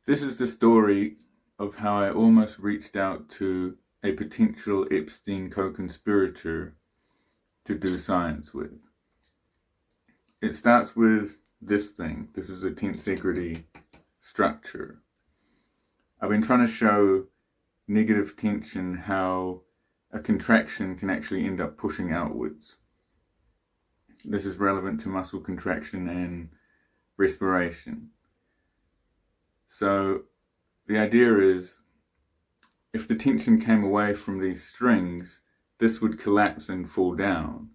This is the story of how I almost reached out to a potential Epstein co-conspirator to do science with. It starts with this thing. This is a tensegrity structure. I've been trying to show negative tension, how a contraction can actually end up pushing outwards. This is relevant to muscle contraction and respiration. So the idea is, if the tension came away from these strings, this would collapse and fall down.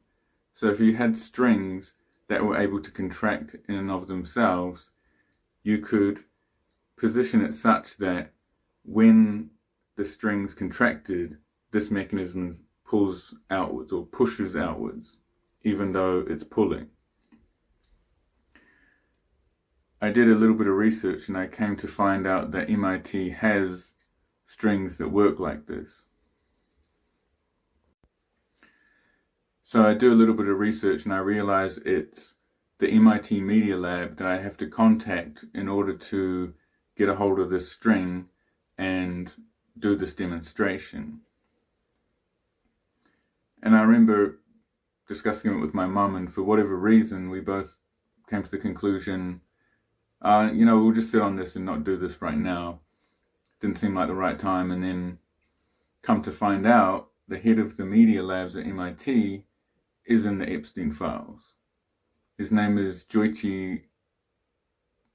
So if you had strings that were able to contract in and of themselves, you could position it such that when the strings contracted, this mechanism pulls outwards or pushes outwards, even though it's pulling. I did a little bit of research and I came to find out that MIT has strings that work like this. So I do a little bit of research and I realize it's the MIT Media Lab that I have to contact in order to get a hold of this string and do this demonstration. And I remember discussing it with my mum, and for whatever reason we both came to the conclusion, we'll just sit on this and not do this right now. Didn't seem like the right time. And then come to find out, the head of the media labs at MIT is in the Epstein files. His name is Joichi,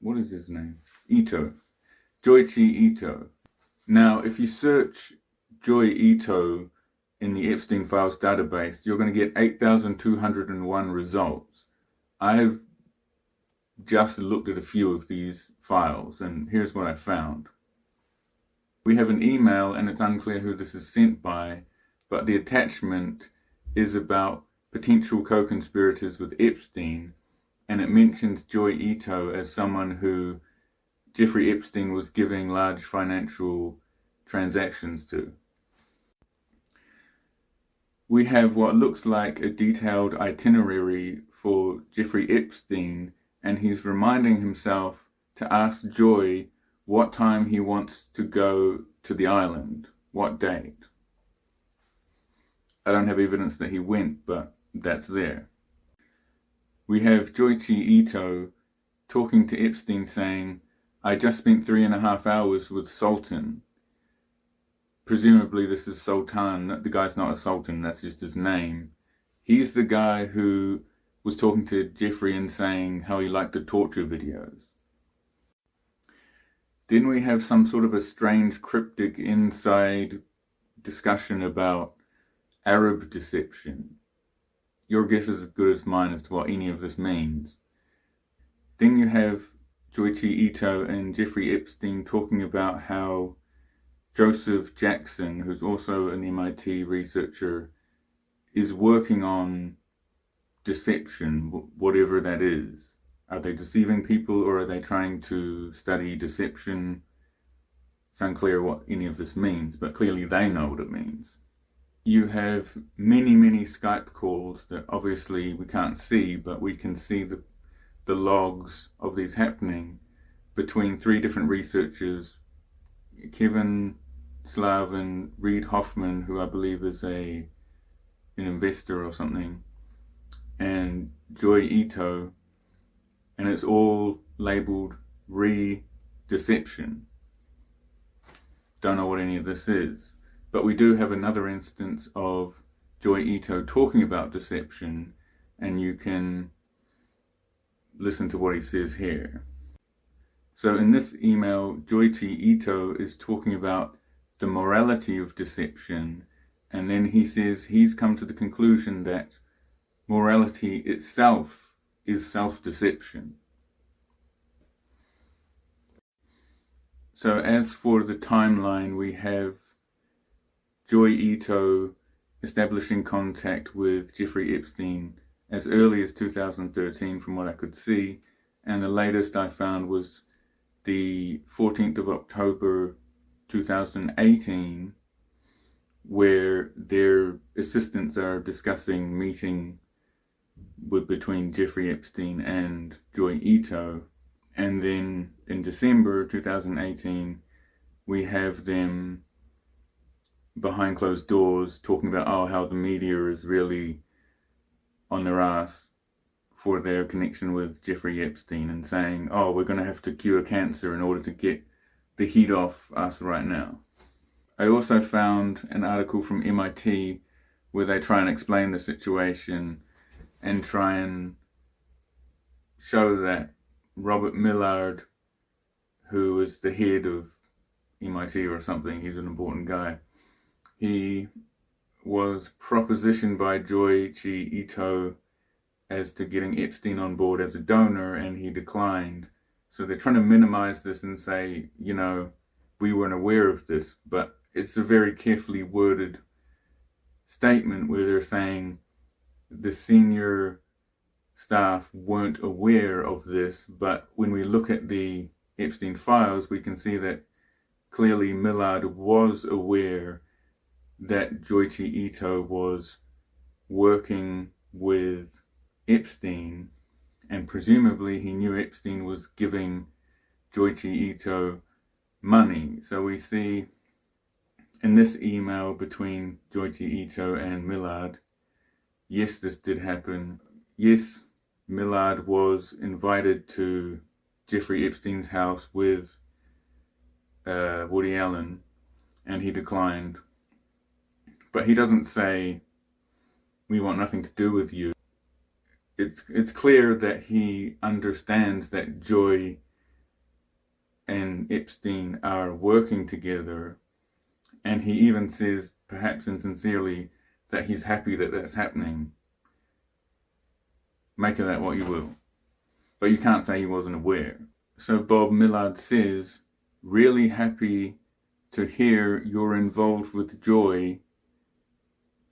what is his name? Ito. Joichi Ito. Now, if you search Joy Ito in the Epstein files database, you're going to get 8,201 results. I have just looked at a few of these files, and here's what I found. We have an email, and it's unclear who this is sent by, but the attachment is about potential co-conspirators with Epstein, and it mentions Joy Ito as someone who Jeffrey Epstein was giving large financial transactions to. We have what looks like a detailed itinerary for Jeffrey Epstein, and he's reminding himself to ask Joy what time he wants to go to the island, what date. I don't have evidence that he went, but that's there. We have Joichi Ito talking to Epstein saying, "I just spent 3.5 hours with Sultan." Presumably this is Sultan. The guy's not a sultan, that's just his name. He's the guy who was talking to Jeffrey and saying how he liked the torture videos. Then we have some sort of a strange cryptic inside discussion about Arab deception. Your guess is as good as mine as to what any of this means. Then you have Joichi Ito and Jeffrey Epstein talking about how Joseph Jackson, who's also an MIT researcher, is working on deception, whatever that is. Are they deceiving people, or are they trying to study deception? It's unclear what any of this means, but clearly they know what it means. You have many, many Skype calls that obviously we can't see, but we can see the logs of these happening between 3 different researchers, Kevin Slavin, Reid Hoffman, who I believe is an investor or something, and Joy Ito, and it's all labeled re-deception. Don't know what any of this is. But we do have another instance of Joy Ito talking about deception, and you can listen to what he says here. So in this email, Joichi Ito is talking about the morality of deception, and then he says he's come to the conclusion that morality itself is self-deception. So as for the timeline, we have Joy Ito establishing contact with Jeffrey Epstein as early as 2013 from what I could see, and the latest I found was the 14th of October 2018, where their assistants are discussing meeting between Jeffrey Epstein and Joy Ito, And then in December 2018, we have them behind closed doors talking about, how the media is really on their ass for their connection with Jeffrey Epstein, and saying, we're going to have to cure cancer in order to get the heat off us right now. I also found an article from MIT where they try and explain the situation and try and show that Robert Millard, who is the head of MIT or something, he's an important guy, he was propositioned by Joichi Ito as to getting Epstein on board as a donor, and he declined. So they're trying to minimize this and say, we weren't aware of this, but it's a very carefully worded statement where they're saying the senior staff weren't aware of this, but when we look at the Epstein files, we can see that clearly Millard was aware that Joichi Ito was working with Epstein, and presumably he knew Epstein was giving Joichi Ito money. So we see in this email between Joichi Ito and Millard, yes, this did happen. Yes, Millard was invited to Jeffrey Epstein's house with Woody Allen, and he declined. But he doesn't say, we want nothing to do with you. It's clear that he understands that Joy and Epstein are working together, and he even says, perhaps insincerely, that he's happy that that's happening. Make of that what you will. But you can't say he wasn't aware. So Bob Millard says, really happy to hear you're involved with Joy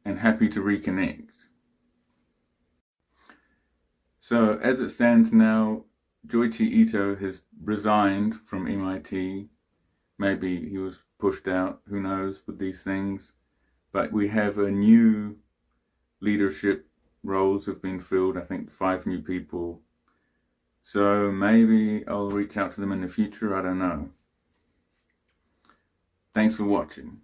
and happy to reconnect. So as it stands now, Joichi Ito has resigned from MIT. Maybe he was pushed out, who knows, with these things. But we have a new leadership. Roles have been filled, I think 5 new people. So maybe I'll reach out to them in the future, I don't know. Thanks for watching.